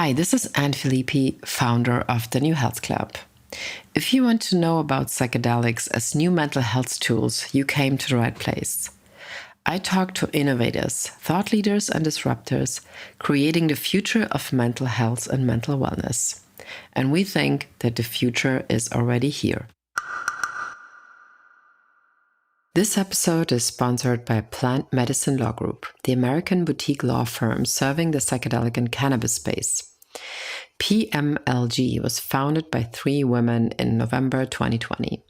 Hi, this is Anne Filippi, founder of the New Health Club. If you want to know about psychedelics as new mental health tools, you came to the right place. I talk to innovators, thought leaders, and disruptors, creating the future of mental health and mental wellness. And we think that the future is already here. This episode is sponsored by Plant Medicine Law Group, the American boutique law firm serving the psychedelic and cannabis space. PMLG was founded by 3 women in November 2020.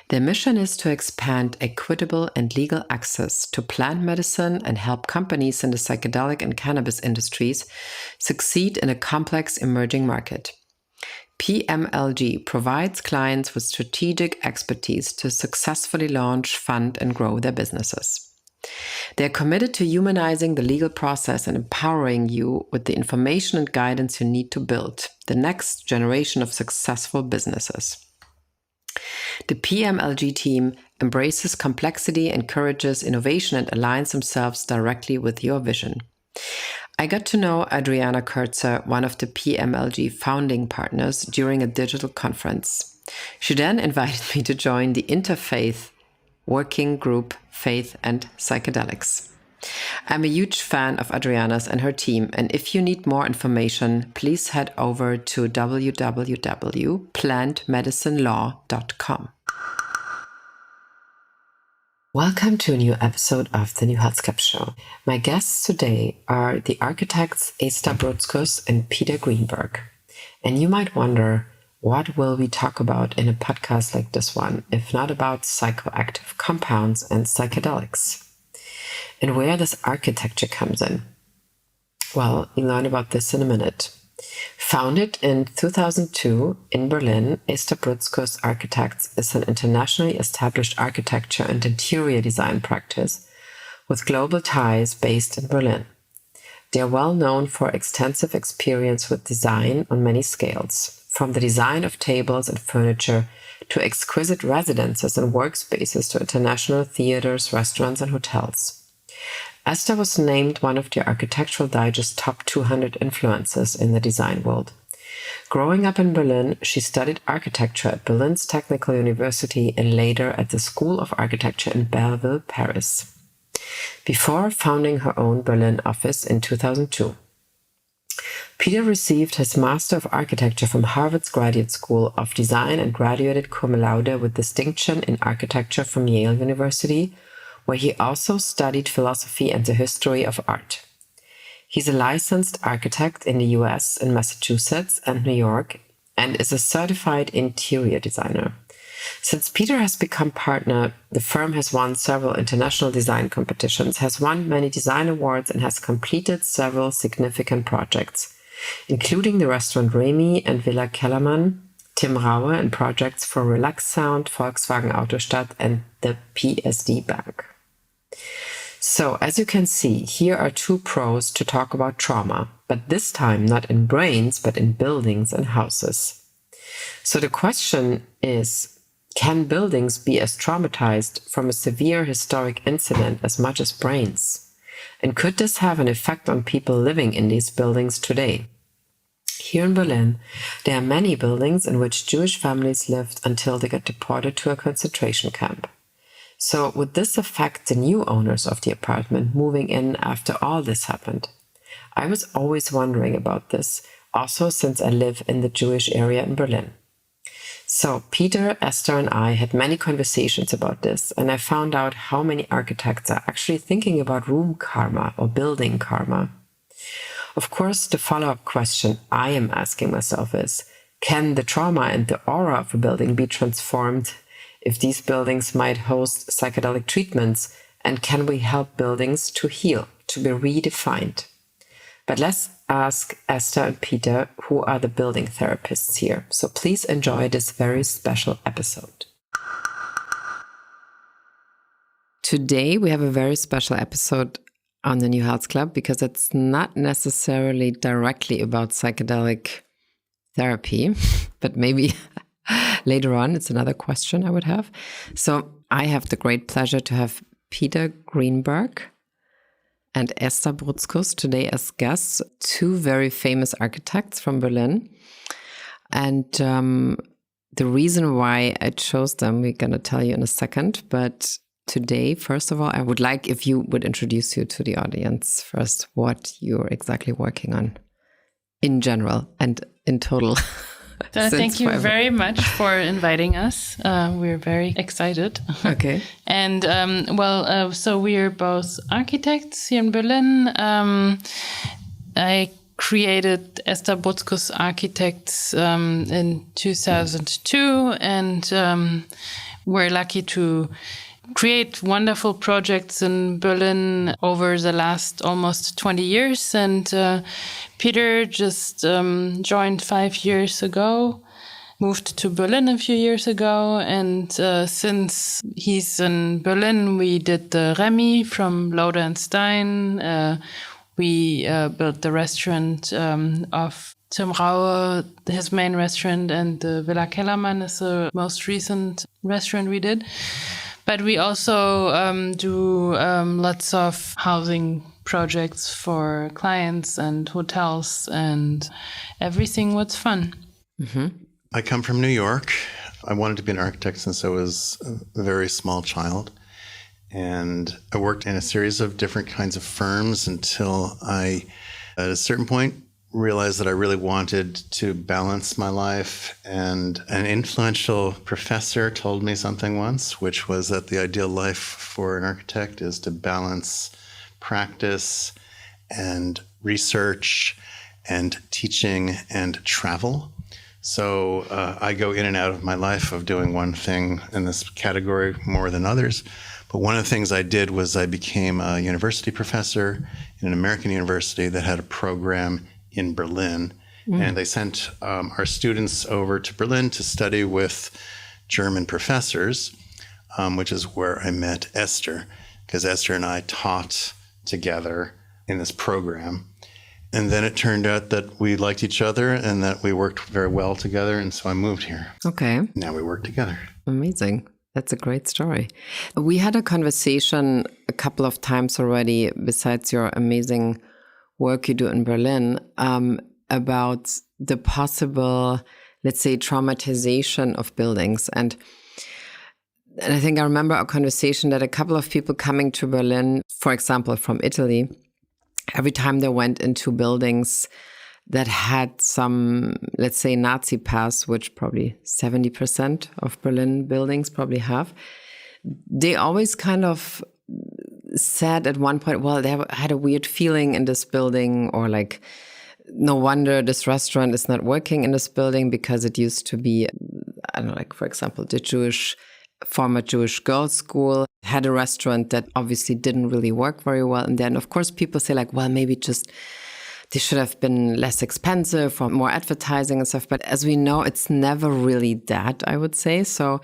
Their mission is to expand equitable and legal access to plant medicine and help companies in the psychedelic and cannabis industries succeed in a complex emerging market. PMLG provides clients with strategic expertise to successfully launch, fund, and grow their businesses. They are committed to humanizing the legal process and empowering you with the information and guidance you need to build the next generation of successful businesses. The PMLG team embraces complexity, encourages innovation, and aligns themselves directly with your vision. I got to know Adriana Kurzer, one of the PMLG founding partners, during a digital conference. She then invited me to join the Interfaith Working Group Faith and Psychedelics. I'm a huge fan of Adriana's and her team, and if you need more information, please head over to www.plantmedicinelaw.com. Welcome to a new episode of the New Health Club Show. My guests today are the architects Ester Bruzkus and Peter Greenberg. And you might wonder, what will we talk about in a podcast like this one, if not about psychoactive compounds and psychedelics? And where this architecture comes in? Well, you'll learn about this in a minute. Founded in 2002 in Berlin, Ester Bruzkus Architects is an internationally established architecture and interior design practice with global ties based in Berlin. They are well known for extensive experience with design on many scales, from the design of tables and furniture to exquisite residences and workspaces to international theaters, restaurants, and hotels. Ester was named one of the Architectural Digest top 200 influencers in the design world. Growing up in Berlin, she studied architecture at Berlin's Technical University and later at the School of Architecture in Belleville, Paris, before founding her own Berlin office in 2002. Peter received his Master of Architecture from Harvard's Graduate School of Design and graduated cum laude with distinction in architecture from Yale University, where he also studied philosophy and the history of art. He's a licensed architect in the US, in Massachusetts and New York, and is a certified interior designer. Since Peter has become partner, the firm has won several international design competitions, has won many design awards, and has completed several significant projects, including the restaurant Remy and Villa Kellermann, Tim Raue, and projects for Relax Sound, Volkswagen Autostadt, and the PSD Bank. So, as you can see, here are 2 pros to talk about trauma, but this time not in brains, but in buildings and houses. So the question is, can buildings be as traumatized from a severe historic incident as much as brains? And could this have an effect on people living in these buildings today? Here in Berlin, there are many buildings in which Jewish families lived until they got deported to a concentration camp. So would this affect the new owners of the apartment moving in after all this happened? I was always wondering about this, also since I live in the Jewish area in Berlin. So Peter, Ester, and I had many conversations about this, and I found out how many architects are actually thinking about room karma or building karma. Of course, the follow-up question I am asking myself is, can the trauma and the aura of a building be transformed if these buildings might host psychedelic treatments, and can we help buildings to heal, to be redefined? But let's ask Ester and Peter, who are the building therapists here. So please enjoy this very special episode. Today we have a very special episode on the New Health Club because it's not necessarily directly about psychedelic therapy, but maybe later on, it's another question I would have. So I have the great pleasure to have Peter Greenberg and Ester Bruzkus today as guests, two very famous architects from Berlin. And the reason why I chose them, we're going to tell you in a second. But today, first of all, I would like if you would introduce you to the audience first, what you're exactly working on in general and in total. So thank you very much for inviting us. We're very excited. Okay. And so we are both architects here in Berlin. I created Ester Bruzkus Architects in 2002, and we're lucky to create wonderful projects in Berlin over the last almost 20 years. And Peter just joined 5 years ago, moved to Berlin a few years ago. And since he's in Berlin, we did the Remy from Lauder and Stein. We built the restaurant of Tim Raue, his main restaurant, and the Villa Kellermann is the most recent restaurant we did. But we also do lots of housing projects for clients and hotels and everything what's fun. Mm-hmm. I come from New York. I wanted to be an architect since I was a very small child. And I worked in a series of different kinds of firms until I, at a certain point, realized that I really wanted to balance my life. And an influential professor told me something once, which was that the ideal life for an architect is to balance practice and research and teaching and travel. So I go in and out of my life of doing one thing in this category more than others. But one of the things I did was I became a university professor in an American university that had a program in Berlin. And they sent our students over to Berlin to study with German professors, which is where I met Esther, because Esther and I taught together in this program. And then it turned out that we liked each other and that we worked very well together. And so I moved here. Okay. Now we work together. Amazing. That's a great story. We had a conversation a couple of times already, besides your amazing work you do in Berlin, about the possible, let's say, traumatization of buildings. And I think I remember a conversation that a couple of people coming to Berlin, for example, from Italy, every time they went into buildings that had some, let's say, Nazi past, which probably 70% of Berlin buildings probably have, they always kind of said at one point, well, they had a weird feeling in this building, or like, no wonder this restaurant is not working in this building because it used to be, I don't know, like, for example, the former Jewish girls' school had a restaurant that obviously didn't really work very well. And then, of course, people say like, well, maybe just they should have been less expensive or more advertising and stuff. But as we know, it's never really that, I would say. So,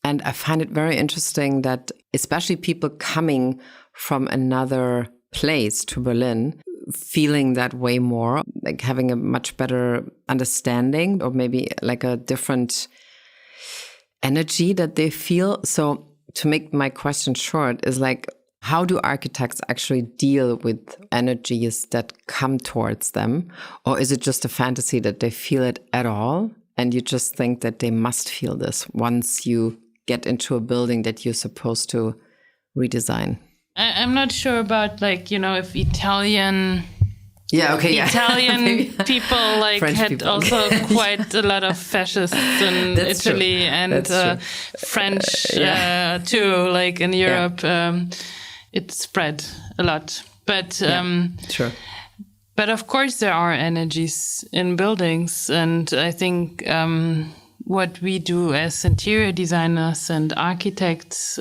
and I find it very interesting that especially people coming from another place to Berlin, feeling that way more, like having a much better understanding, or maybe like a different energy that they feel. So to make my question short is like, how do architects actually deal with energies that come towards them? Or is it just a fantasy that they feel it at all? And you just think that they must feel this once you get into a building that you're supposed to redesign? I'm not sure about, like, you know, if Italian people like French had people. Also quite a lot of fascists in Italy and French too, like in Europe. It spread a lot. But sure. But of course there are energies in buildings, and I think what we do as interior designers and architects,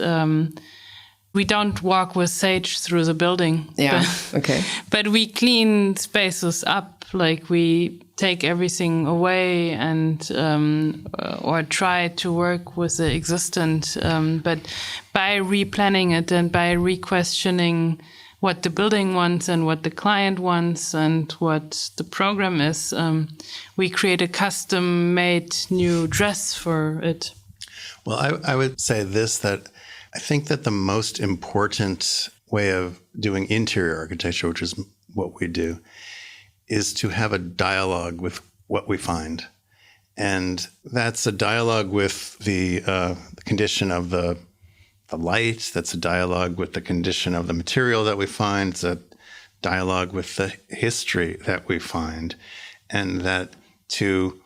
we don't walk with sage through the building. Yeah. Okay. But we clean spaces up, like we take everything away and or try to work with the existent. But by replanning it and by re-questioning what the building wants and what the client wants and what the program is, we create a custom-made new dress for it. Well, I would say this, that I think that the most important way of doing interior architecture, which is what we do, is to have a dialogue with what we find. And that's a dialogue with the condition of the light. That's a dialogue with the condition of the material that we find. It's a dialogue with the history that we find. And that to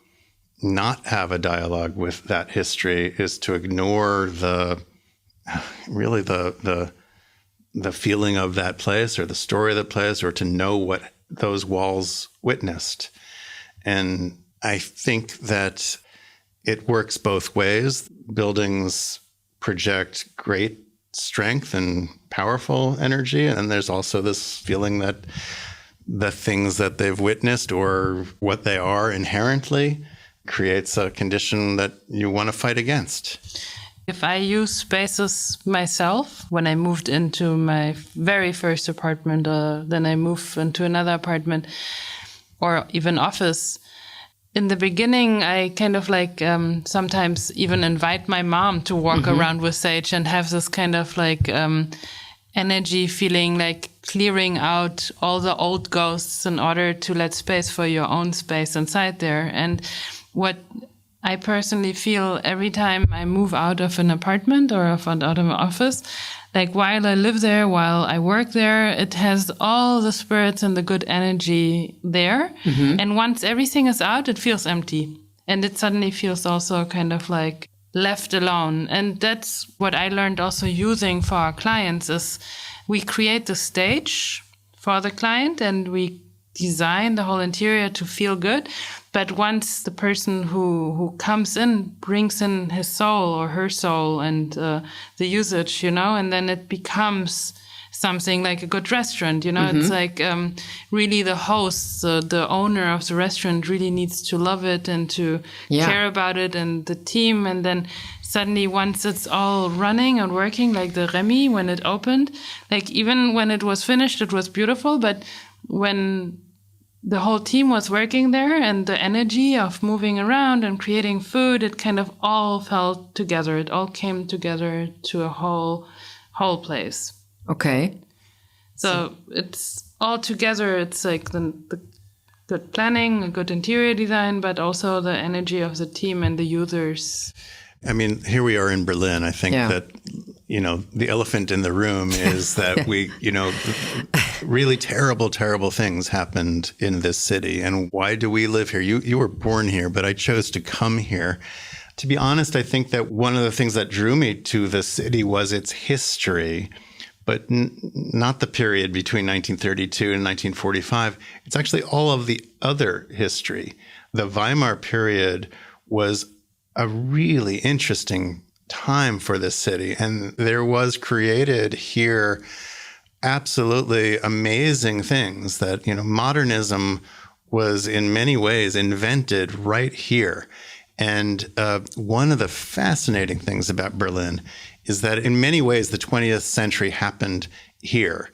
not have a dialogue with that history is to ignore the feeling of that place or the story of the place, or to know what those walls witnessed. And I think that it works both ways. Buildings project great strength and powerful energy. And there's also this feeling that the things that they've witnessed or what they are inherently creates a condition that you want to fight against. If I use spaces myself, when I moved into my very first apartment, then I moved into another apartment or even office, in the beginning, I kind of like sometimes even invite my mom to walk around with Sage and have this kind of like energy feeling, like clearing out all the old ghosts in order to let space for your own space inside there. And what I personally feel every time I move out of an apartment or out of an office, like while I live there, while I work there, it has all the spirits and the good energy there. And once everything is out, it feels empty. And it suddenly feels also kind of like left alone. And that's what I learned also using for our clients is we create the stage for the client and we design the whole interior to feel good. But once the person who comes in brings in his soul or her soul and the usage, and then it becomes something like a good restaurant, it's like really the host, the owner of the restaurant really needs to love it and to care about it, and the team. And then suddenly once it's all running and working, like the Remy, when it opened, like even when it was finished, it was beautiful. But when the whole team was working there and the energy of moving around and creating food, it kind of all fell together. It all came together to a whole place. Okay. So it's all together. It's like the good planning, a good interior design, but also the energy of the team and the users. I mean, here we are in Berlin. I think that, the elephant in the room is that we, really terrible, terrible things happened in this city. And why do we live here? You were born here, but I chose to come here. To be honest, I think that one of the things that drew me to the city was its history, but not the period between 1932 and 1945. It's actually all of the other history. The Weimar period was a really interesting time for this city. And there was created here absolutely amazing things that, modernism was in many ways invented right here. And one of the fascinating things about Berlin is that in many ways, the 20th century happened here.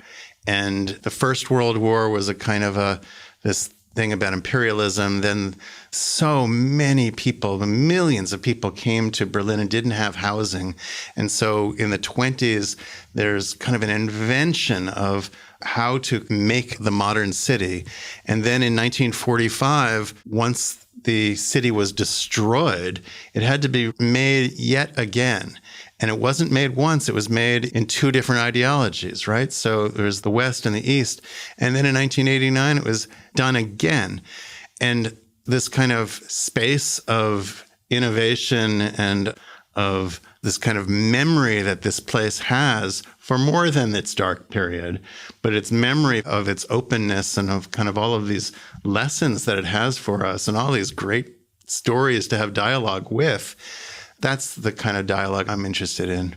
And the First World War was a kind of this thing about imperialism. Then so many people, millions of people came to Berlin and didn't have housing. And so in the 20s, there's kind of an invention of how to make the modern city. And then in 1945, once the city was destroyed, it had to be made yet again. And it wasn't made once, it was made in two different ideologies, right? So there's the West and the East. And then in 1989, it was done again. And this kind of space of innovation and of this kind of memory that this place has for more than its dark period, but its memory of its openness and of kind of all of these lessons that it has for us and all these great stories to have dialogue with. That's the kind of dialogue I'm interested in.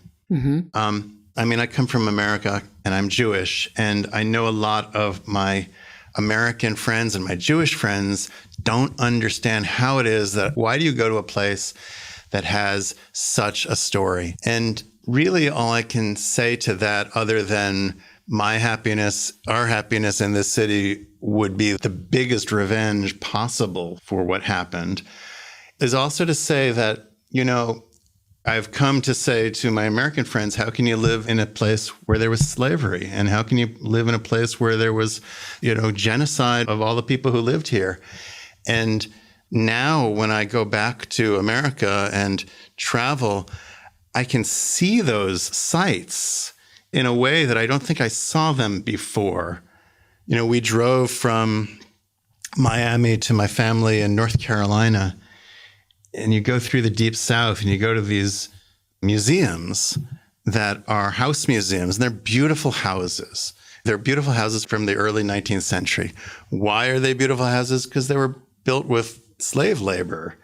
I come from America and I'm Jewish, and I know a lot of my American friends and my Jewish friends don't understand how it is that, why do you go to a place that has such a story? And really all I can say to that, other than my happiness, our happiness in this city would be the biggest revenge possible for what happened, is also to say that, I've come to say to my American friends, how can you live in a place where there was slavery? And how can you live in a place where there was, genocide of all the people who lived here? And now when I go back to America and travel, I can see those sites in a way that I don't think I saw them before. We drove from Miami to my family in North Carolina, and you go through the Deep South and you go to these museums that are house museums, and they're beautiful houses. They're beautiful houses from the early 19th century. Why are they beautiful houses? Because they were built with slave labor.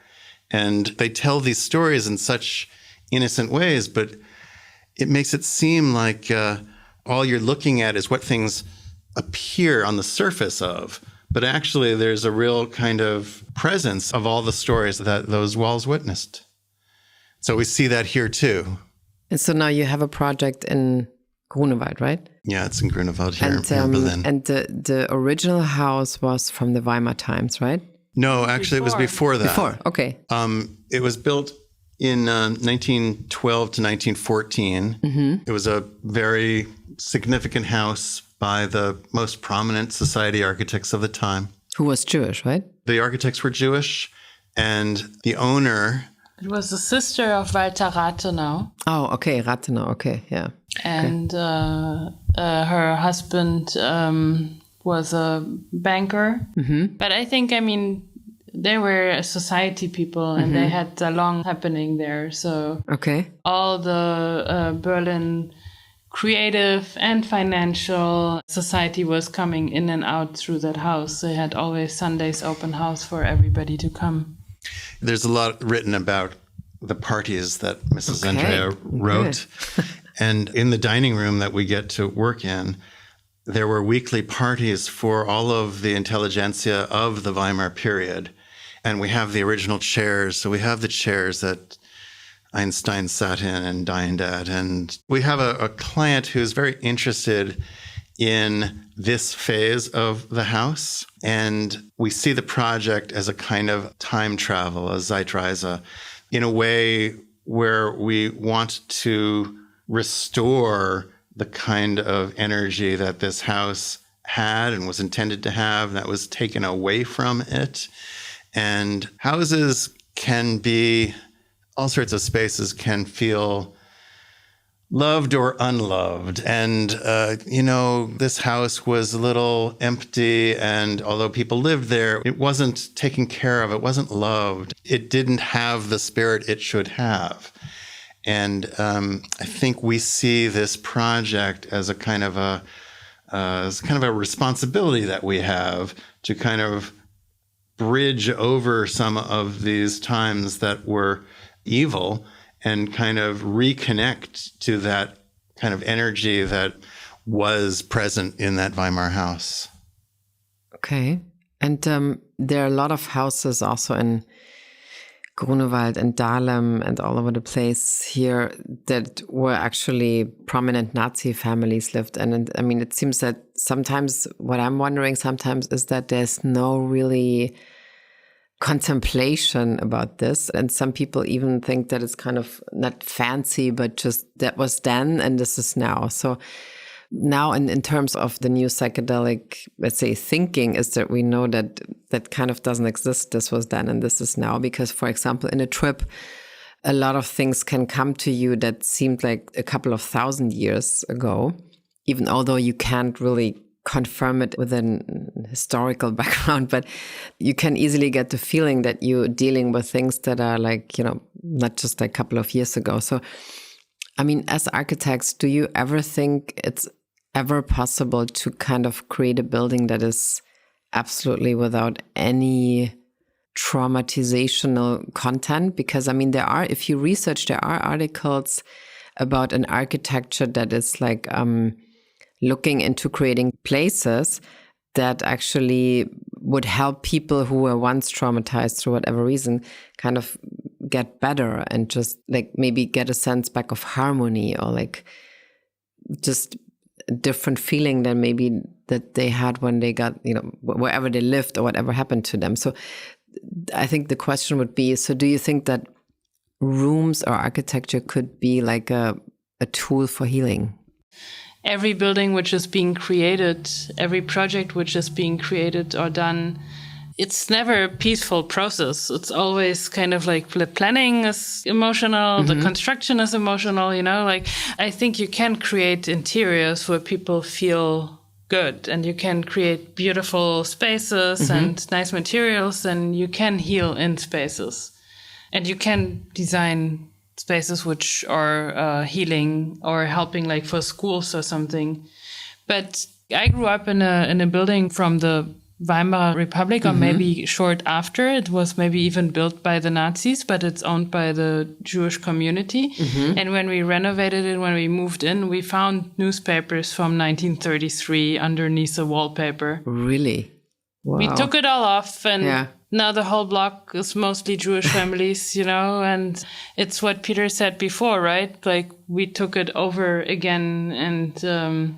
And they tell these stories in such innocent ways, but it makes it seem like all you're looking at is what things appear on the surface of. But actually, there's a real kind of presence of all the stories that those walls witnessed. So we see that here too. And so now you have a project in Grunewald, right? Yeah, it's in Grunewald here in Berlin. And the original house was from the Weimar times, right? No, actually, it was before that. Before, okay. It was built in 1912 to 1914. Mm-hmm. It was a very significant house by the most prominent society architects of the time. Who was Jewish, right? The architects were Jewish, and the owner... It was the sister of Walter Rathenau. Oh, okay, Rathenau, okay, yeah. And her husband was a banker. Mm-hmm. But I think, they were society people, and they had salon happening there. So all the Berlin creative and financial society was coming in and out through that house. They had always Sundays open house for everybody to come. There's a lot written about the parties that Mrs. Andrea wrote. And in the dining room that we get to work in, there were weekly parties for all of the intelligentsia of the Weimar period. And we have the original chairs. So we have the chairs that Einstein sat in and dined at. And we have a client who's very interested in this phase of the house. And we see the project as a kind of time travel, a Zeitreise, in a way where we want to restore the kind of energy that this house had and was intended to have that was taken away from it. And houses can be, all sorts of spaces can feel loved or unloved. And, this house was a little empty. And although people lived there, it wasn't taken care of. It wasn't loved. It didn't have the spirit it should have. And I think we see this project as a kind of a responsibility that we have to kind of bridge over some of these times that were evil and kind of reconnect to that kind of energy that was present in that Weimar house. Okay. And there are a lot of houses also in Grunewald and Dahlem and all over the place here that were actually prominent Nazi families lived in. And it seems that sometimes what I'm wondering sometimes is that there's no really contemplation about this. And some people even think that it's kind of not fancy, but just that was then and this is now. So now in terms of the new psychedelic, let's say, thinking is that we know that that kind of doesn't exist. This was then and this is now. Because, for example, in a trip, a lot of things can come to you that seemed like a couple of thousand years ago, even although you can't really confirm it with an historical background, but you can easily get the feeling that you're dealing with things that are like, not just a couple of years ago. So, as architects, do you ever think it's ever possible to kind of create a building that is absolutely without any traumatizational content? Because, there are, if you research, there are articles about an architecture that is like looking into creating places that actually would help people who were once traumatized through whatever reason kind of get better and just like maybe get a sense back of harmony or like just a different feeling than maybe that they had when they got, wherever they lived or whatever happened to them. So I think the question would be, so do you think that rooms or architecture could be like a tool for healing? Every building which is being created, every project which is being created or done, it's never a peaceful process. It's always kind of like the planning is emotional, the construction is emotional, you know, like I think you can create interiors where people feel good and you can create beautiful spaces and nice materials, and you can heal in spaces, and you can design spaces which are healing or helping, like for schools or something. But I grew up in a building from the Weimar Republic, or maybe short after. It was maybe even built by the Nazis, but it's owned by the Jewish community. And when we renovated it, when we moved in, we found newspapers from 1933 underneath the wallpaper. Really? Wow. We took it all off, and now the whole block is mostly Jewish families, you know, and it's what Peter said before, right? Like we took it over again and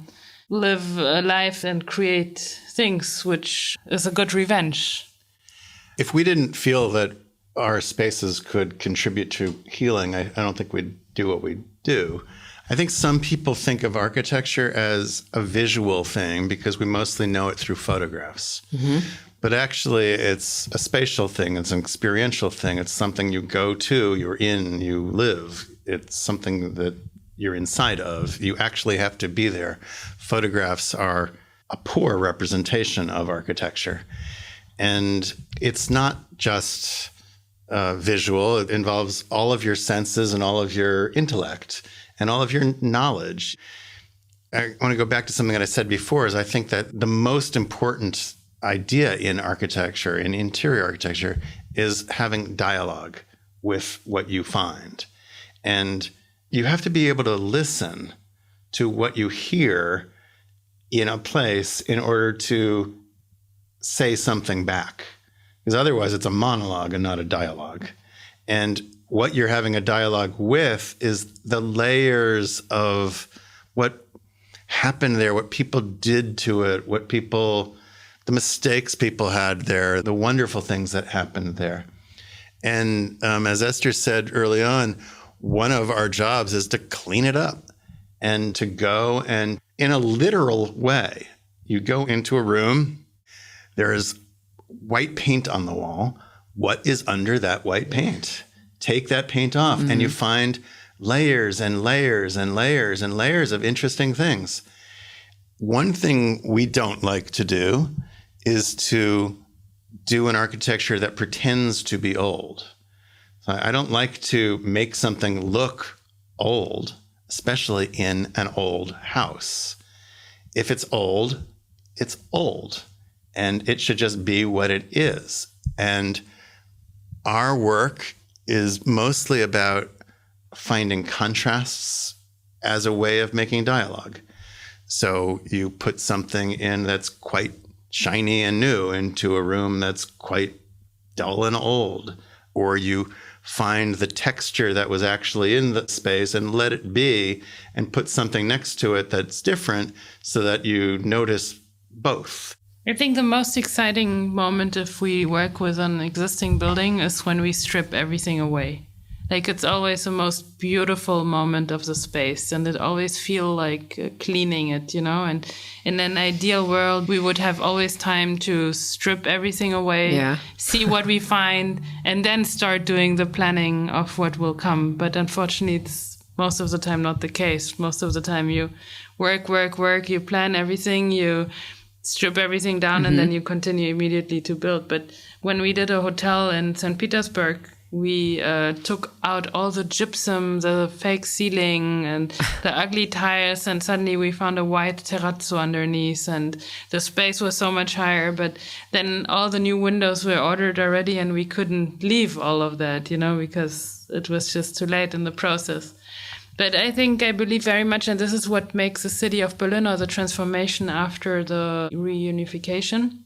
live a life and create things, which is a good revenge. If we didn't feel that our spaces could contribute to healing, I don't think we'd do what we do. I think some people think of architecture as a visual thing because we mostly know it through photographs. But actually, it's a spatial thing. It's an experiential thing. It's something you go to, you're in, you live. It's something that you're inside of. You actually have to be there. Photographs are a poor representation of architecture. And it's not just visual. It involves all of your senses and all of your intellect and all of your knowledge. I want to go back to something that I said before, is I think that the most important idea in architecture, in interior architecture, is having dialogue with what you find. And you have to be able to listen to what you hear in a place in order to say something back. Because otherwise it's a monologue and not a dialogue. And what you're having a dialogue with is the layers of what happened there, what people did to it, the mistakes people had there, the wonderful things that happened there. And as Esther said early on, one of our jobs is to clean it up and to go and, in a literal way, you go into a room, there is white paint on the wall. What is under that white paint? Take that paint off and you find layers and layers and layers and layers of interesting things. One thing we don't like to do is to do an architecture that pretends to be old. So I don't like to make something look old, especially in an old house. If it's old, it's old, and it should just be what it is. And our work is mostly about finding contrasts as a way of making dialogue. So you put something in that's quite shiny and new into a room that's quite dull and old, or you find the texture that was actually in the space and let it be and put something next to it that's different so that you notice both. I think the most exciting moment if we work with an existing building is when we strip everything away. Like it's always the most beautiful moment of the space, and it always feel like cleaning it, you know, and in an ideal world, we would have always time to strip everything away, see what we find, and then start doing the planning of what will come. But unfortunately, it's most of the time not the case. Most of the time you work, you plan everything, you strip everything down, and then you continue immediately to build. But when we did a hotel in St. Petersburg, we took out all the gypsum, the fake ceiling, and the ugly tiles, and suddenly we found a white terrazzo underneath, and the space was so much higher. But then all the new windows were ordered already, and we couldn't leave all of that, you know, because it was just too late in the process. But I believe very much, and this is what makes the city of Berlin, or the transformation after the reunification,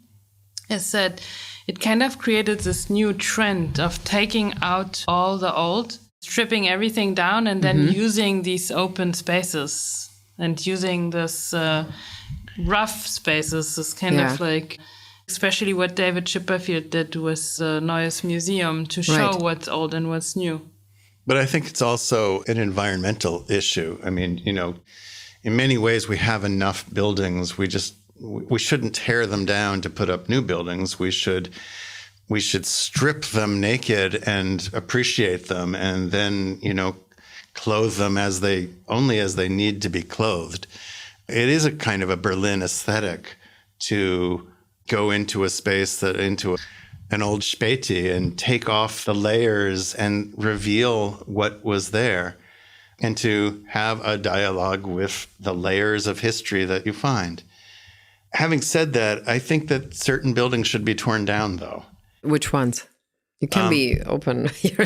is that it kind of created this new trend of taking out all the old, stripping everything down, and then using these open spaces and using this rough spaces, this kind of like, especially what David Chipperfield did with the Neues Museum to show what's old and what's new. But I think it's also an environmental issue. I mean, in many ways we have enough buildings. We shouldn't tear them down to put up new buildings. We should strip them naked and appreciate them, and then, clothe them as they need to be clothed. It is a kind of a Berlin aesthetic to go into a space into an old Späti and take off the layers and reveal what was there, and to have a dialogue with the layers of history that you find. Having said that, I think that certain buildings should be torn down, though. Which ones? You can be open here.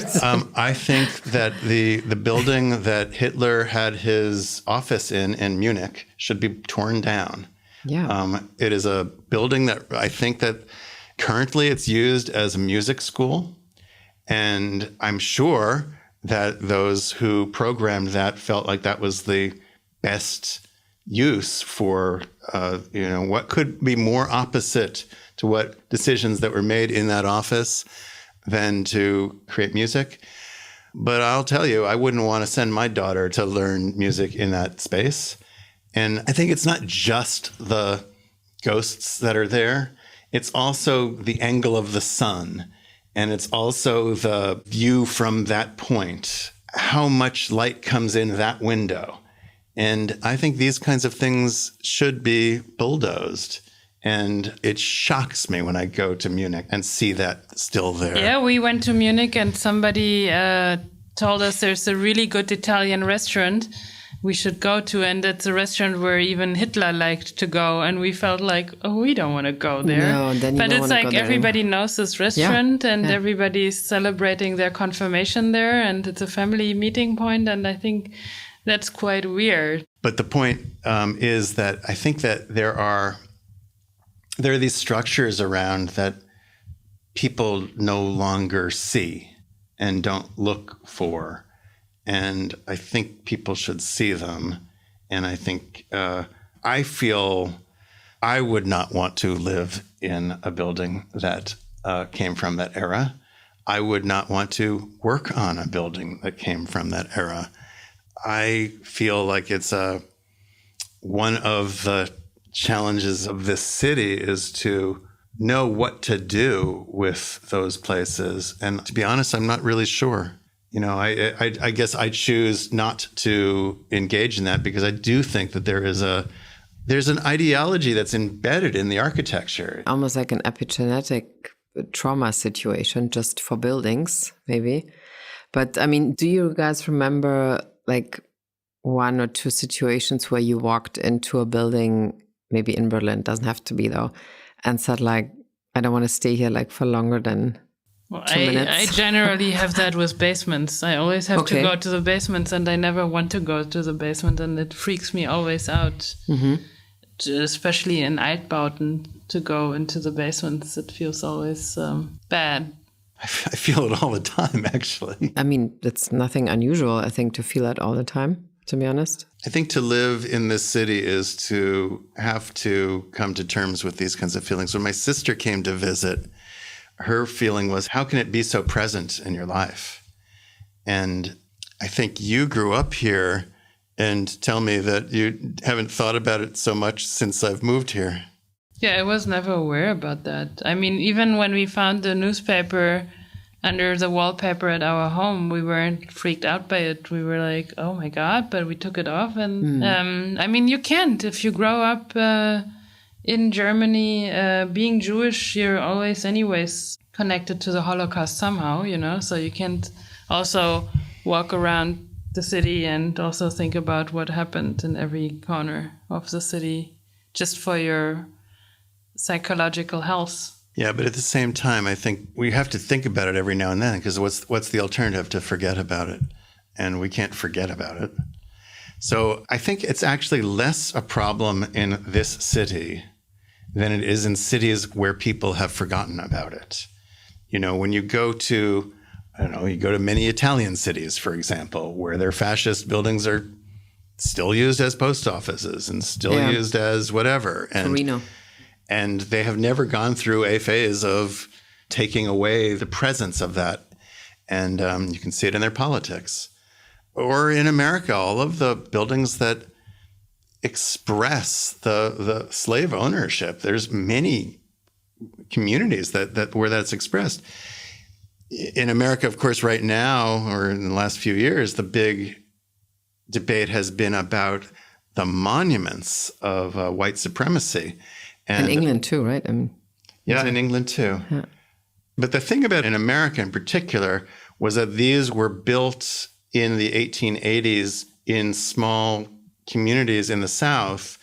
I think that the building that Hitler had his office in Munich should be torn down. Yeah. It is a building that I think that currently it's used as a music school. And I'm sure that those who programmed that felt like that was the best use for, what could be more opposite to what decisions that were made in that office than to create music. But I'll tell you, I wouldn't want to send my daughter to learn music in that space. And I think it's not just the ghosts that are there. It's also the angle of the sun. And it's also the view from that point, how much light comes in that window. And I think these kinds of things should be bulldozed. And it shocks me when I go to Munich and see that still there. Yeah, we went to Munich and somebody told us there's a really good Italian restaurant we should go to, and it's a restaurant where even Hitler liked to go, and we felt like, oh, we don't want to go there. No, then you but don't it's wanna like go there. everybody knows this restaurant, and everybody's celebrating their confirmation there, and it's a family meeting point, and I think that's quite weird. But the point is that I think that there are these structures around that people no longer see and don't look for. And I think people should see them. And I think I feel I would not want to live in a building that came from that era. I would not want to work on a building that came from that era. I feel like it's one of the challenges of this city is to know what to do with those places. And to be honest, I'm not really sure. I guess I choose not to engage in that because I do think that there's an ideology that's embedded in the architecture. Almost like an epigenetic trauma situation just for buildings, maybe. But I mean, do you guys remember like one or two situations where you walked into a building, maybe in Berlin, doesn't have to be though, and said like, I don't want to stay here like for longer than 2 minutes? I generally have that with basements. I always have to go to the basements, and I never want to go to the basement, and it freaks me always out. Mm-hmm. Especially in Altbauten, to go into the basements, it feels always bad. I feel it all the time, actually. I mean, it's nothing unusual, I think, to feel that all the time, to be honest. I think to live in this city is to have to come to terms with these kinds of feelings. When my sister came to visit, her feeling was, how can it be so present in your life? And I think you grew up here and tell me that you haven't thought about it so much since I've moved here. Yeah, I was never aware about that. I mean, even when we found the newspaper under the wallpaper at our home, we weren't freaked out by it. We were like, oh my God, but we took it off. And I mean, you can't. If you grow up in Germany, being Jewish, you're always anyways connected to the Holocaust somehow, so you can't also walk around the city and also think about what happened in every corner of the city just for your psychological health. Yeah, but at the same time, I think we have to think about it every now and then, because what's the alternative to forget about it? And we can't forget about it. So I think it's actually less a problem in this city than it is in cities where people have forgotten about it. When you go to, you go to many Italian cities, for example, where their fascist buildings are still used as post offices and still used as whatever. Torino. And they have never gone through a phase of taking away the presence of that. And you can see it in their politics. Or in America, all of the buildings that express the slave ownership. There's many communities that where that's expressed. In America, of course, right now, or in the last few years, the big debate has been about the monuments of white supremacy. And in England too, right? Yeah, in England too. Yeah. But the thing about in America in particular was that these were built in the 1880s in small communities in the South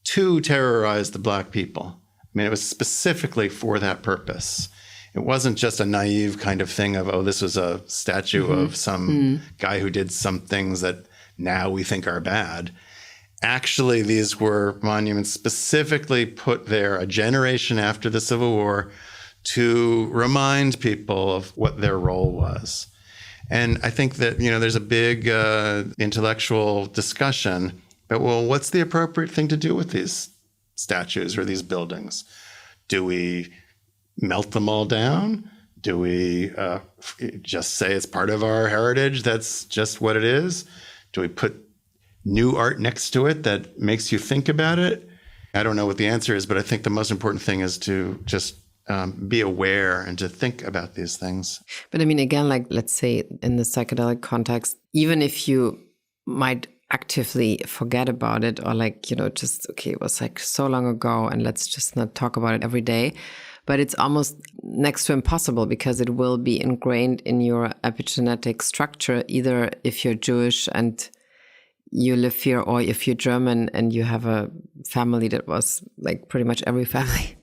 to terrorize the Black people. I mean, it was specifically for that purpose. It wasn't just a naive kind of thing of, oh, this was a statue of some guy who did some things that now we think are bad. Actually, these were monuments specifically put there a generation after the Civil War to remind people of what their role was. And I think that, there's a big intellectual discussion about, well, what's the appropriate thing to do with these statues or these buildings? Do we melt them all down? Do we just say it's part of our heritage? That's just what it is? Do we put new art next to it that makes you think about it? I don't know what the answer is, but I think the most important thing is to just be aware and to think about these things. But I mean, again, like, let's say in the psychedelic context, even if you might actively forget about it or just, okay, it was like so long ago and let's just not talk about it every day. But it's almost next to impossible because it will be ingrained in your epigenetic structure, either if you're Jewish and you live here, or if you're German and you have a family that was like pretty much every family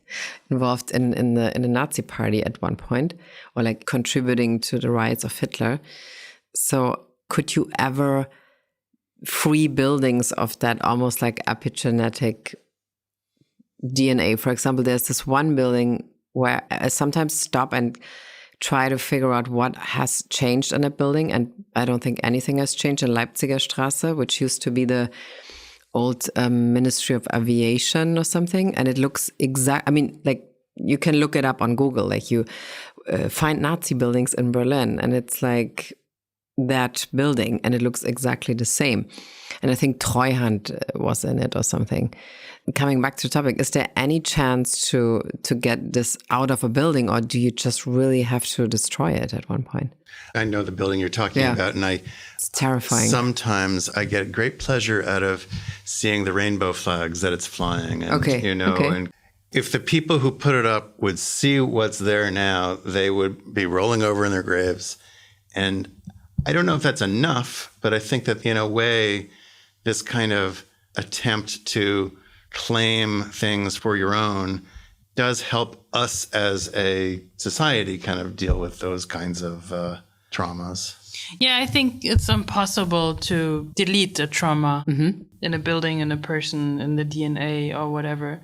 involved in the Nazi party at one point, or like contributing to the riots of Hitler. So could you ever free buildings of that almost like epigenetic DNA? For example, there's this one building where I sometimes stop and try to figure out what has changed in a building, and I don't think anything has changed in Leipziger Straße, which used to be the old Ministry of Aviation or something, and it looks exact. I mean, like, you can look it up on Google, like you find Nazi buildings in Berlin, and it's like that building, and it looks exactly the same. And I think Treuhand was in it or something. Coming back to the topic, is there any chance to get this out of a building, or do you just really have to destroy it at one point? I know the building you're talking about, and it's terrifying. Sometimes I get great pleasure out of seeing the rainbow flags that it's flying. And, and if the people who put it up would see what's there now, they would be rolling over in their graves. And I don't know if that's enough, but I think that in a way, this kind of attempt to claim things for your own does help us as a society kind of deal with those kinds of traumas. Yeah, I think it's impossible to delete a trauma in a building, in a person, in the DNA or whatever.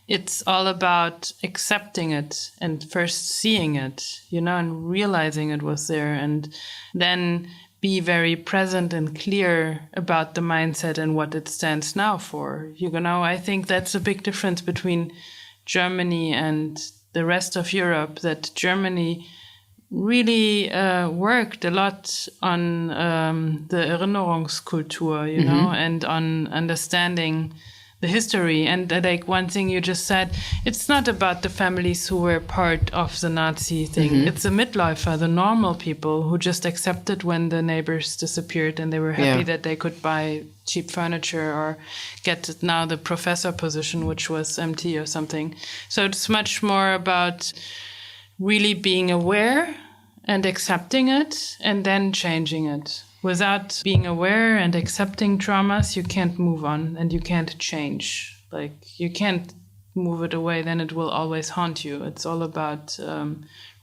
It's all about accepting it and first seeing it, and realizing it was there, and then be very present and clear about the mindset and what it stands now for. I think that's a big difference between Germany and the rest of Europe, that Germany really worked a lot on the Erinnerungskultur, and on understanding the history. And like one thing you just said, it's not about the families who were part of the Nazi thing. It's the Mitläufer, the normal people who just accepted when the neighbors disappeared, and they were happy that they could buy cheap furniture or get now the professor position, which was empty or something. So it's much more about really being aware and accepting it and then changing it. Without being aware and accepting traumas, you can't move on and you can't change. Like, you can't move it away, then it will always haunt you. It's all about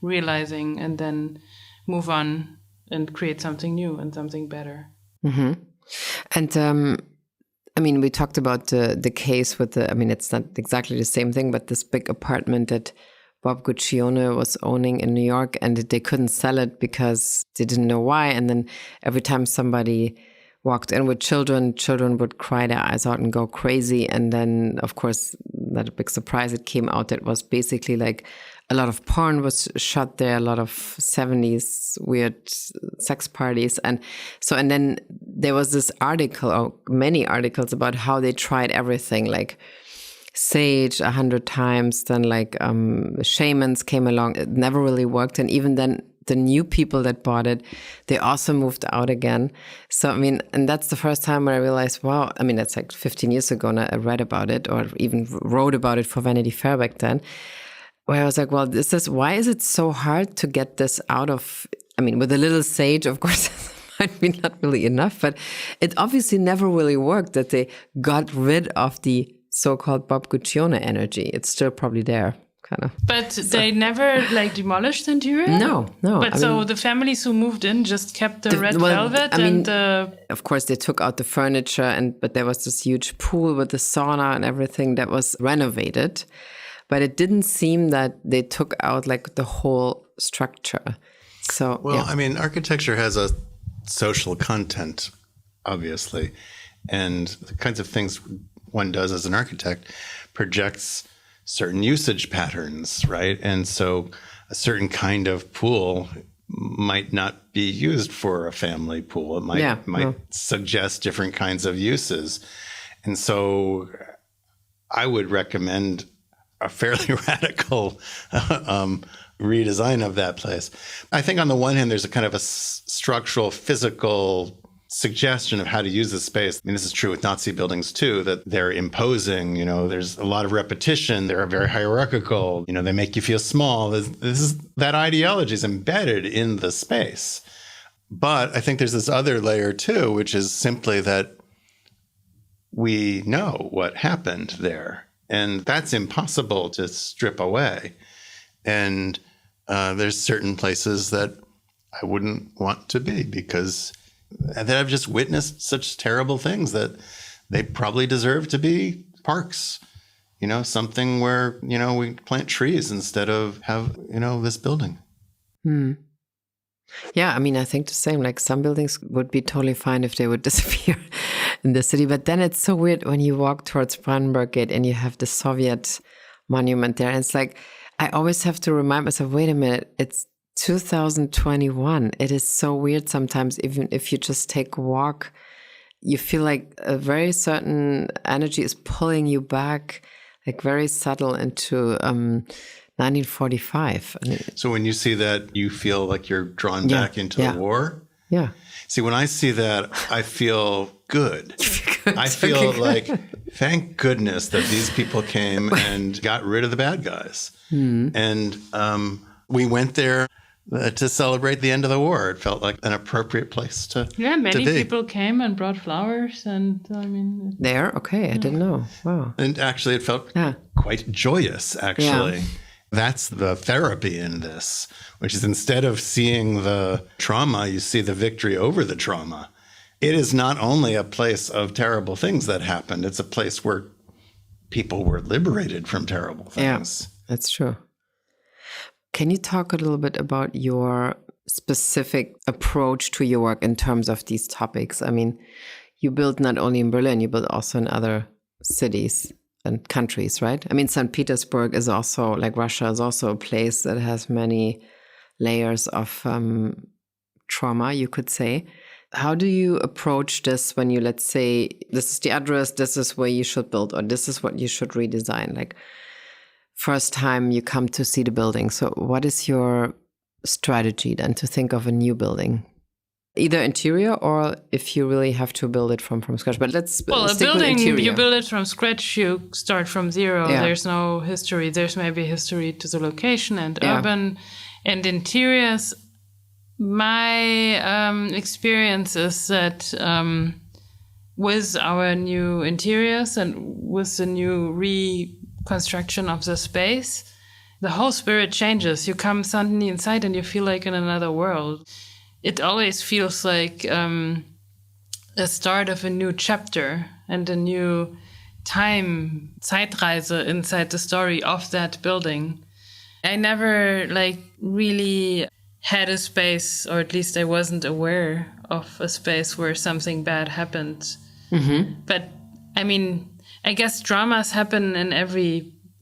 realizing and then move on and create something new and something better. And we talked about the case with it's not exactly the same thing, but this big apartment that Bob Guccione was owning in New York, and they couldn't sell it because they didn't know why. And then every time somebody walked in with children would cry their eyes out and go crazy. And then, of course, not a big surprise. It came out that was basically like a lot of porn was shot there, a lot of 70s weird sex parties. And then there was this article, or many articles, about how they tried everything, like sage 100 times, then like shamans came along. It never really worked. And even then, the new people that bought it, they also moved out again. So, I mean, and that's the first time where I realized, wow, I mean, that's like 15 years ago, and I read about it or even wrote about it for Vanity Fair back then, where I was like, well, why is it so hard to get this out of, I mean, with a little sage, of course, might be not really enough, but it obviously never really worked that they got rid of the so-called Bob Guccione energy. It's still probably there. Kind of. But they never like demolished the interior? No. But the families who moved in just kept the red velvet and the... Of course, they took out the furniture, but there was this huge pool with the sauna and everything that was renovated. But it didn't seem that they took out like the whole structure. So, well, yeah. I mean, architecture has a social content, obviously. And the kinds of things one does as an architect projects certain usage patterns, right? And so a certain kind of pool might not be used for a family pool. It might suggest different kinds of uses. And so I would recommend a fairly radical redesign of that place. I think on the one hand, there's a kind of a structural, physical suggestion of how to use the space. I mean, this is true with Nazi buildings too, that they're imposing, there's a lot of repetition. They're very hierarchical, they make you feel small. That ideology is embedded in the space. But I think there's this other layer too, which is simply that we know what happened there. And that's impossible to strip away. And there's certain places that I wouldn't want to be because that I've just witnessed such terrible things that they probably deserve to be parks, something where, we plant trees instead of have, this building. Yeah, I mean, I think the same, like some buildings would be totally fine if they would disappear in the city. But then it's so weird when you walk towards Brandenburg Gate and you have the Soviet monument there. And it's like, I always have to remind myself, wait a minute, it's 2021. It is so weird sometimes, even if you just take a walk, you feel like a very certain energy is pulling you back, like very subtle into 1945. So when you see that, you feel like you're drawn back into the war? Yeah. See, when I see that, I feel good. I feel like, thank goodness that these people came and got rid of the bad guys. And we went there to celebrate the end of the war. It felt like an appropriate place to many people came and brought flowers, and I mean... There? Okay, I didn't know. Wow. And actually, it felt quite joyous, actually. Yeah. That's the therapy in this, which is instead of seeing the trauma, you see the victory over the trauma. It is not only a place of terrible things that happened, it's a place where people were liberated from terrible things. Yeah, that's true. Can you talk a little bit about your specific approach to your work in terms of these topics? I mean, you build not only in Berlin, you build also in other cities and countries, right? I mean, St. Petersburg is also, like Russia, is also a place that has many layers of trauma, you could say. How do you approach this when you, let's say, this is the address, this is where you should build, or this is what you should redesign? Like, first time you come to see the building. So what is your strategy then to think of a new building? Either interior or if you really have to build it from scratch. But let's stick a building, with interior. You build it from scratch, you start from zero. Yeah. There's no history. There's maybe history to the location and urban and interiors. My experience is that with our new interiors and with the new reconstruction of the space, the whole spirit changes. You come suddenly inside and you feel like in another world. It always feels like a start of a new chapter and a new time, Zeitreise inside the story of that building. I never really had a space, or at least I wasn't aware of a space where something bad happened. Mm-hmm. But I mean, I guess dramas happen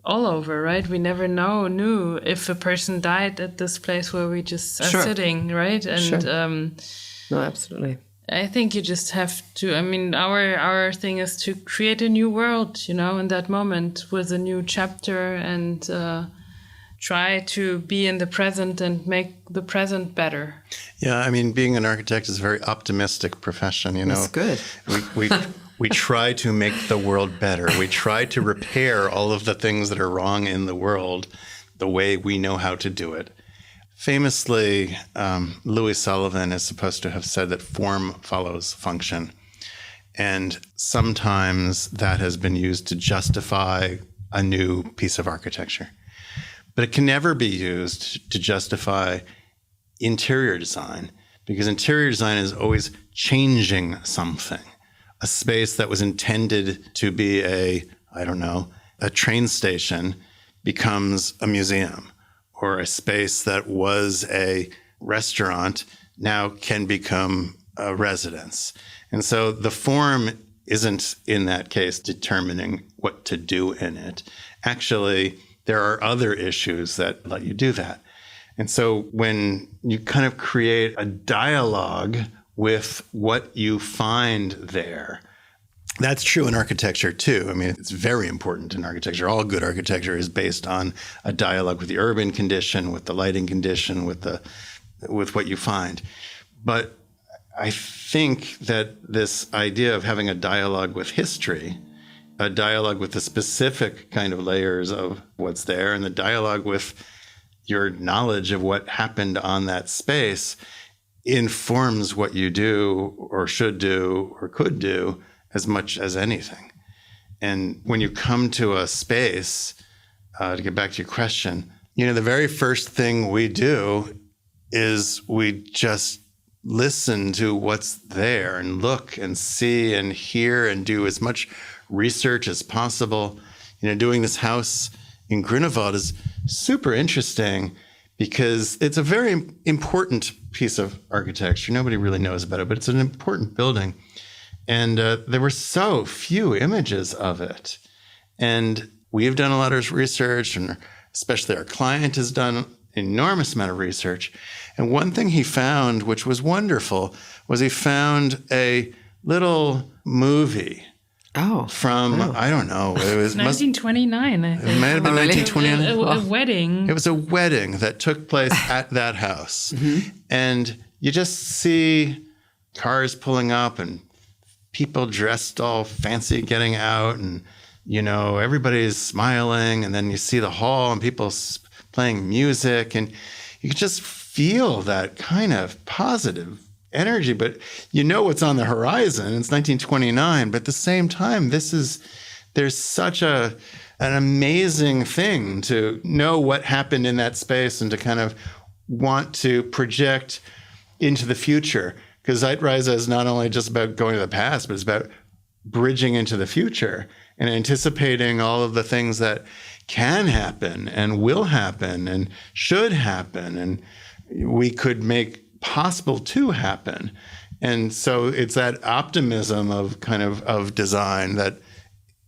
all over, right? We never knew if a person died at this place where we just are sitting, right? And no, absolutely. I think you just have to, I mean, our thing is to create a new world, in that moment with a new chapter and try to be in the present and make the present better. Yeah, I mean, being an architect is a very optimistic profession, That's good. We try to make the world better. We try to repair all of the things that are wrong in the world the way we know how to do it. Famously, Louis Sullivan is supposed to have said that form follows function. And sometimes that has been used to justify a new piece of architecture. But it can never be used to justify interior design, because interior design is always changing something. A space that was intended to be a train station becomes a museum, or a space that was a restaurant now can become a residence. And so the form isn't, in that case, determining what to do in it. Actually, there are other issues that let you do that. And so when you kind of create a dialogue with what you find there, that's true in architecture too. I mean, it's very important in architecture. All good architecture is based on a dialogue with the urban condition, with the lighting condition, with what you find. But I think that this idea of having a dialogue with history, a dialogue with the specific kind of layers of what's there, and the dialogue with your knowledge of what happened on that space informs what you do or should do or could do as much as anything. And when you come to a space, to get back to your question, the very first thing we do is we just listen to what's there and look and see and hear and do as much research as possible. Doing this house in Grunewald is super interesting because it's a very important piece of architecture. Nobody really knows about it, but it's an important building. And there were so few images of it. And we've done a lot of research, and especially our client has done an enormous amount of research. And one thing he found, which was wonderful, was he found a little movie from, I don't know. It was 1929, I think. It might have been 1929. A wedding. It was a wedding that took place at that house. Mm-hmm. And you just see cars pulling up and people dressed all fancy getting out, and everybody's smiling, and then you see the hall and people playing music, and you can just feel that kind of positive energy. But what's on the horizon. It's 1929, but at the same time, there's such an amazing thing to know what happened in that space and to kind of want to project into the future. Because Zeitreise is not only just about going to the past, but it's about bridging into the future and anticipating all of the things that can happen and will happen and should happen and we could make possible to happen. And so it's that optimism of design that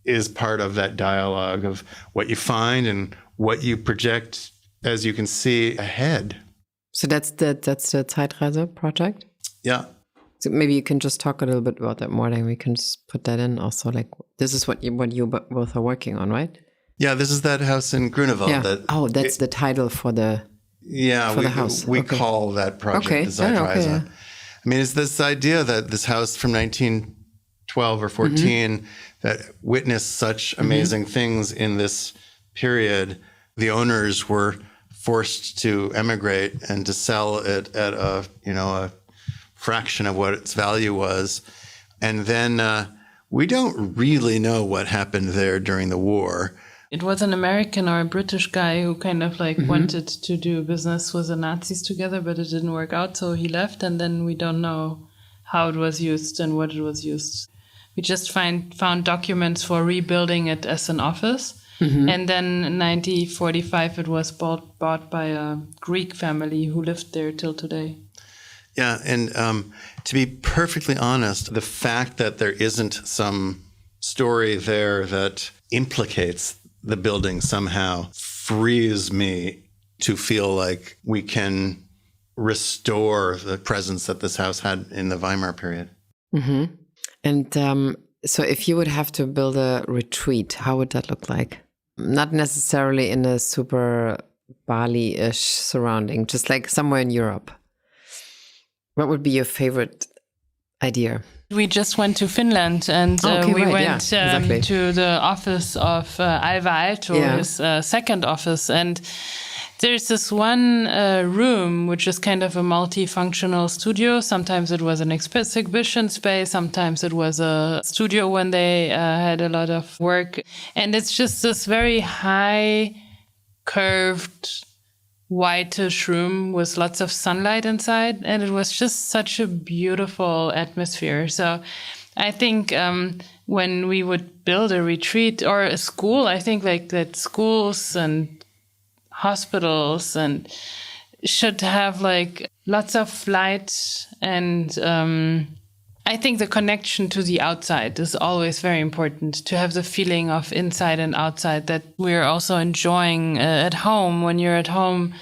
is part of that dialogue of what you find and what you project as you can see ahead. So that's the Zeitreise project? Yeah. So maybe you can just talk a little bit about that more, then we can just put that in also. Like, this is what you both are working on, right? Yeah, this is that house in Grunewald. Yeah. That's the title for the the house. We call that project the Zeitreise. I mean, it's this idea that this house from 1912 or 14 that witnessed such amazing things in this period. The owners were forced to emigrate and to sell it at a fraction of what its value was. And then we don't really know what happened there during the war. It was an American or a British guy who kind of wanted to do business with the Nazis together, but it didn't work out. So he left, and then we don't know how it was used and what it was used. We just found documents for rebuilding it as an office. Mm-hmm. And then in 1945, it was bought by a Greek family who lived there till today. Yeah, and to be perfectly honest, the fact that there isn't some story there that implicates the building somehow frees me to feel like we can restore the presence that this house had in the Weimar period. Mm-hmm. And so if you would have to build a retreat, how would that look like? Not necessarily in a super Bali-ish surrounding, just like somewhere in Europe. What would be your favorite idea? We just went to Finland and we went to the office of Alva Aalto, his second office. And there's this one room, which is kind of a multifunctional studio. Sometimes it was an exhibition space. Sometimes it was a studio when they had a lot of work. And it's just this very high, curved, whitish room with lots of sunlight inside. And it was just such a beautiful atmosphere. So I think when we would build a retreat or a school, I think like that schools and hospitals and should have like lots of light. And I think the connection to the outside is always very important, to have the feeling of inside and outside that we're also enjoying at home. When you're at home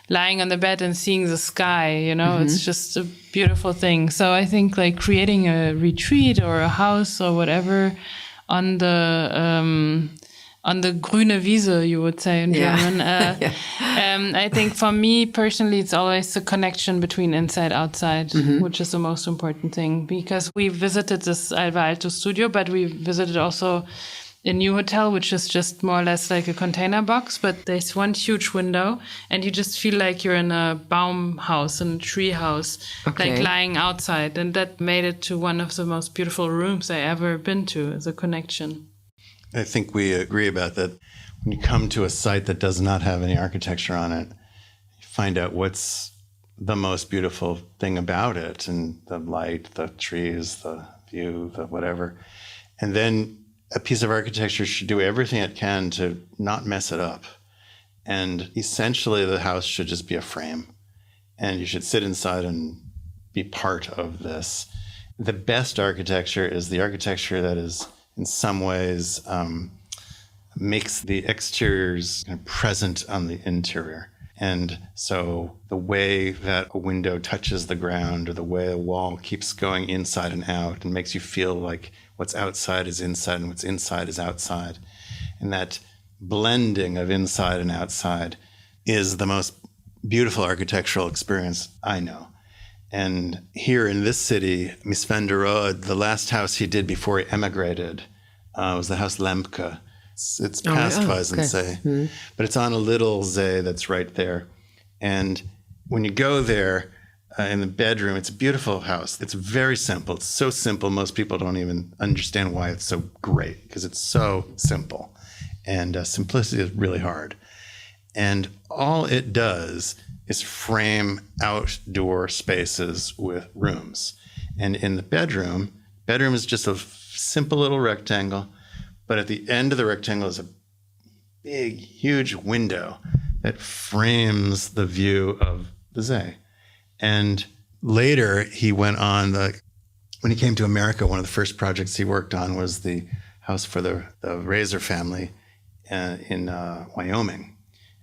lying on the bed and seeing the sky, you know, it's just a beautiful thing. So I think like creating a retreat or a house or whatever on the grüne Wiese, you would say in German. I think for me personally, it's always the connection between inside outside, which is the most important thing. Because we visited this Alva Aalto studio, but we visited also a new hotel, which is just more or less like a container box. But there's one huge window, and you just feel like you're in a Baumhaus, in a tree house, like lying outside. And that made it to one of the most beautiful rooms I ever been to, as a connection. I think we agree about that. When you come to a site that does not have any architecture on it, you find out what's the most beautiful thing about it, and the light, the trees, the view, the whatever. And then a piece of architecture should do everything it can to not mess it up. And essentially the house should just be a frame, and you should sit inside and be part of this. The best architecture is the architecture that is in some ways makes the exteriors present on the interior. And so the way that a window touches the ground, or the way a wall keeps going inside and out and makes you feel like what's outside is inside and what's inside is outside. And that blending of inside and outside is the most beautiful architectural experience I know. And here in this city, Miss van der Rohe, the last house he did before he emigrated was the house Lemke. It's past Weissensee, but it's on a little zee that's right there. And when you go there in the bedroom, it's a beautiful house. It's very simple. It's so simple, most people don't even understand why it's so great, because it's so simple. And simplicity is really hard. And all it does is frame outdoor spaces with rooms. And in the bedroom is just a simple little rectangle, but at the end of the rectangle is a big, huge window that frames the view of the zee. And later he went on, when he came to America, one of the first projects he worked on was the house for the Razor family in Wyoming.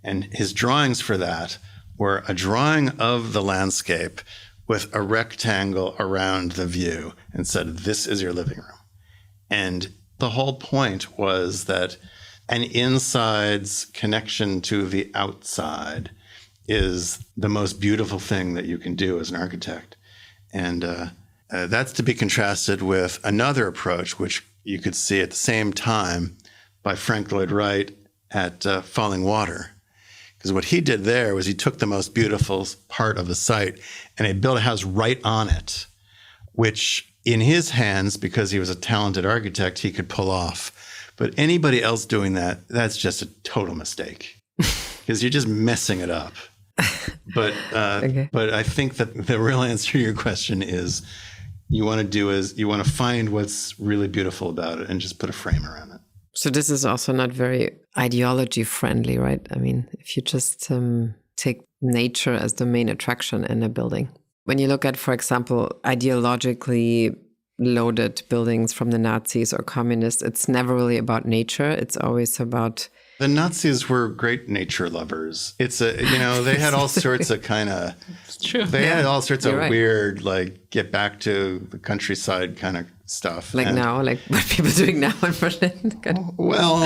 And his drawings for that were a drawing of the landscape with a rectangle around the view and said, "This is your living room." And the whole point was that an inside's connection to the outside is the most beautiful thing that you can do as an architect. And that's to be contrasted with another approach, which you could see at the same time by Frank Lloyd Wright at Falling Water. Because what he did there was he took the most beautiful part of the site and he built a house right on it, which in his hands, because he was a talented architect, he could pull off. But anybody else doing that, that's just a total mistake, because you're just messing it up. But I think that the real answer to your question is you want to find what's really beautiful about it and just put a frame around it. So this is also not very ideology friendly, right? I mean, if you just take nature as the main attraction in a building. When you look at, for example, ideologically loaded buildings from the Nazis or communists. It's never really about nature. It's always about... The Nazis were great nature lovers. It's they had all sorts of kind of... It's true. They had all sorts of You're right. weird, like, get back to the countryside kind of stuff. Like now, like what people are doing now in Berlin. Well...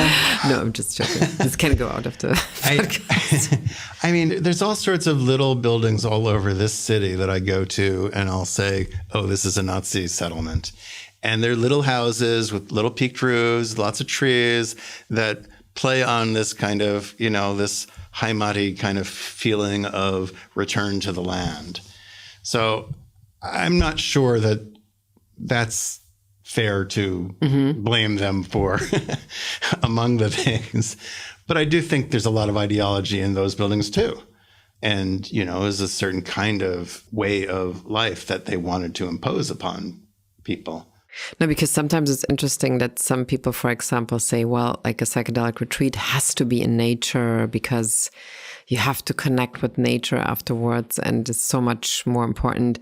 No, I'm just joking. This can go out of the podcast. I mean, there's all sorts of little buildings all over this city that I go to, and I'll say, oh, this is a Nazi settlement. And they're little houses with little peaked roofs, lots of trees that play on this kind of, this Heimaty kind of feeling of return to the land. So I'm not sure that that's fair to blame them for among the things. But I do think there's a lot of ideology in those buildings too. And, is a certain kind of way of life that they wanted to impose upon people. No, because sometimes it's interesting that some people, for example, say, well, like a psychedelic retreat has to be in nature because you have to connect with nature afterwards and it's so much more important.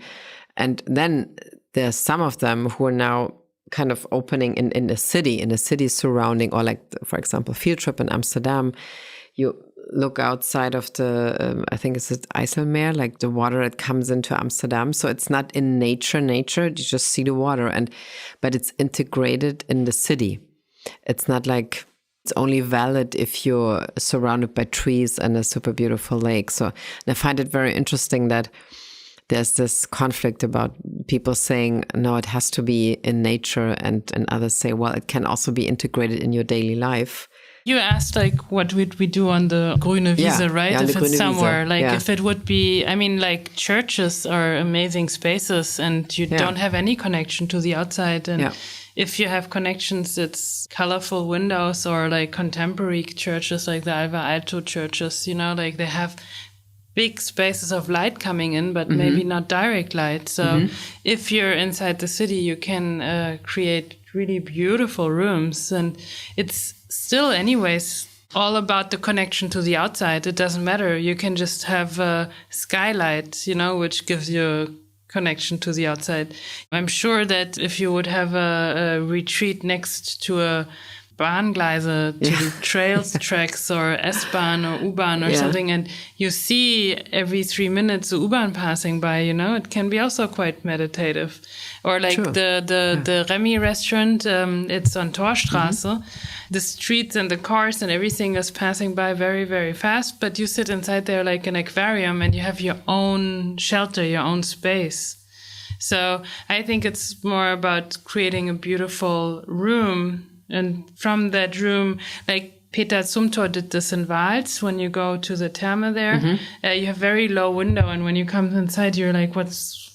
And then there's some of them who are now kind of opening in a city surrounding, or like, for example, field trip in Amsterdam, you look outside of the, I think it's IJsselmeer, like the water that comes into Amsterdam. So it's not in nature, you just see the water, but it's integrated in the city. It's not like it's only valid if you're surrounded by trees and a super beautiful lake. So and I find it very interesting that there's this conflict about people saying, no, it has to be in nature, and others say, well, it can also be integrated in your daily life. You asked, like, what would we do on the Grüne Wiese, right? Yeah, if it's somewhere, Wiese. if it would be, I mean, like, churches are amazing spaces and you don't have any connection to the outside. And if you have connections, it's colorful windows, or like contemporary churches like the Alva Alto churches, like they have big spaces of light coming in, but maybe not direct light. So if you're inside the city, you can create really beautiful rooms, and it's still anyways all about the connection to the outside. It doesn't matter. You can just have a skylight, which gives you a connection to the outside. I'm sure that if you would have a retreat next to a Bahngleise, to the trails tracks or S-Bahn or U-Bahn or something, and you see every 3 minutes the U-Bahn passing by, it can be also quite meditative. Or like the Remy restaurant, it's on Torstraße. The streets and the cars and everything is passing by very, very fast, but you sit inside there like an aquarium and you have your own shelter, your own space. So I think it's more about creating a beautiful room. And from that room, like Peter Zumthor did this in Wals, when you go to the Therme there, you have very low window. And when you come inside, you're like,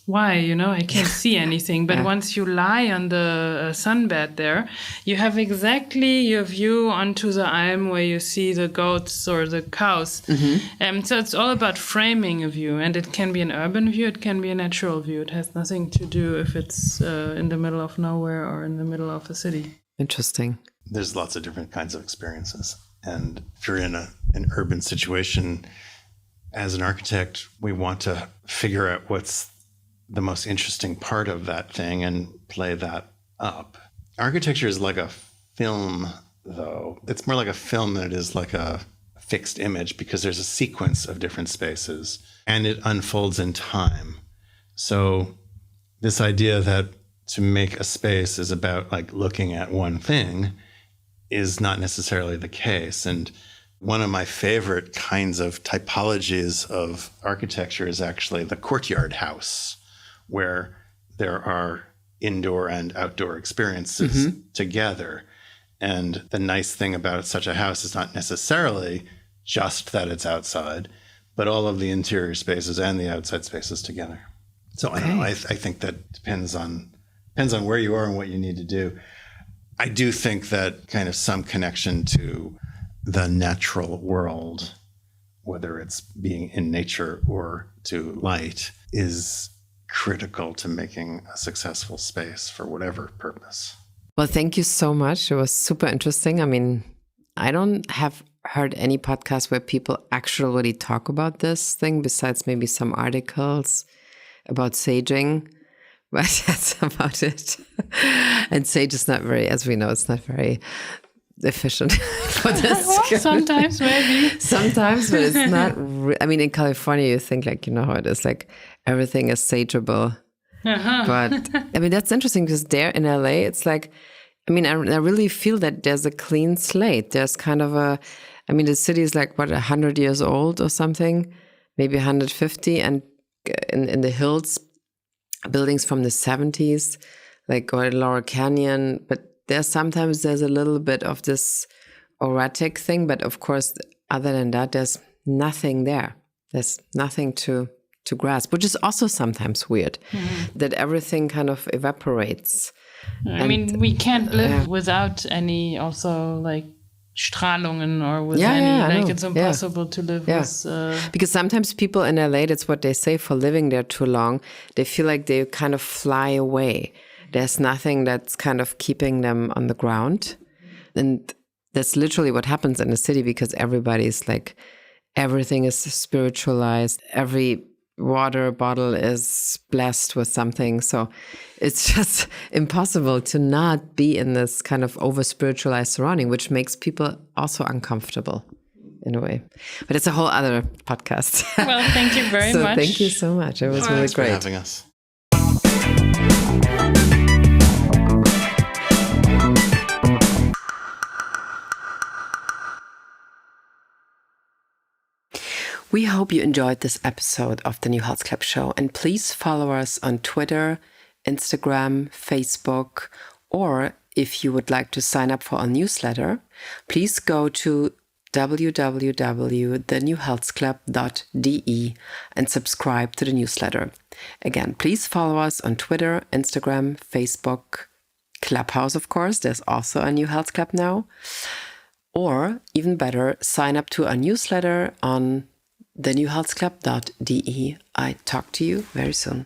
why? I can't see anything. But once you lie on the sunbed there, you have exactly your view onto the Alm where you see the goats or the cows. So it's all about framing a view. And it can be an urban view. It can be a natural view. It has nothing to do if it's in the middle of nowhere or in the middle of a city. Interesting. There's lots of different kinds of experiences. And if you're in an urban situation, as an architect, we want to figure out what's the most interesting part of that thing and play that up. Architecture is like a film, though. It's more like a film than it is like a fixed image, because there's a sequence of different spaces and it unfolds in time. So this idea that to make a space is about like looking at one thing is not necessarily the case. And one of my favorite kinds of typologies of architecture is actually the courtyard house, where there are indoor and outdoor experiences together. And the nice thing about such a house is not necessarily just that it's outside, but all of the interior spaces and the outside spaces together. So I don't know, I think that depends on where you are and what you need to do. I do think that kind of some connection to the natural world, whether it's being in nature or to light, is critical to making a successful space for whatever purpose. Well, thank you so much. It was super interesting. I mean, I don't have heard any podcast where people actually talk about this thing, besides maybe some articles about saging, But that's about it. And sage is not very, as we know, it's not very efficient for this. Well, sometimes maybe. Sometimes, but it's not. I mean, in California, you think like, you know how it is, like everything is sageable. But I mean, that's interesting because there in LA, it's like, I mean, I really feel that there's a clean slate. There's kind of I mean, the city is like, what, 100 years old or something, maybe 150. And in the hills, buildings from the 70s, like or Laurel Canyon. But there's a little bit of this erratic thing. But of course, other than that, there's nothing there. There's nothing to grasp, which is also sometimes weird, that everything kind of evaporates. I mean, we can't live without any also like Strahlungen or with any, like it's impossible to live with. Because sometimes people in LA, that's what they say, for living there too long, they feel like they kind of fly away. There's nothing that's kind of keeping them on the ground. And that's literally what happens in the city because everybody's like, everything is spiritualized. Every water bottle is blessed with something. So it's just impossible to not be in this kind of over-spiritualized surrounding, which makes people also uncomfortable in a way. But it's a whole other podcast. Well, thank you very much. Thank you so much. It was really great. Thanks for having us. We hope you enjoyed this episode of the New Health Club Show, and please follow us on Twitter, Instagram, Facebook, or if you would like to sign up for our newsletter, please go to www.thenewhealthclub.de and subscribe to the newsletter. Again, please follow us on Twitter, Instagram, Facebook, Clubhouse, of course. There's also a New Health Club now. Or even better, sign up to our newsletter on thenewhealthclub.de. I talk to you very soon.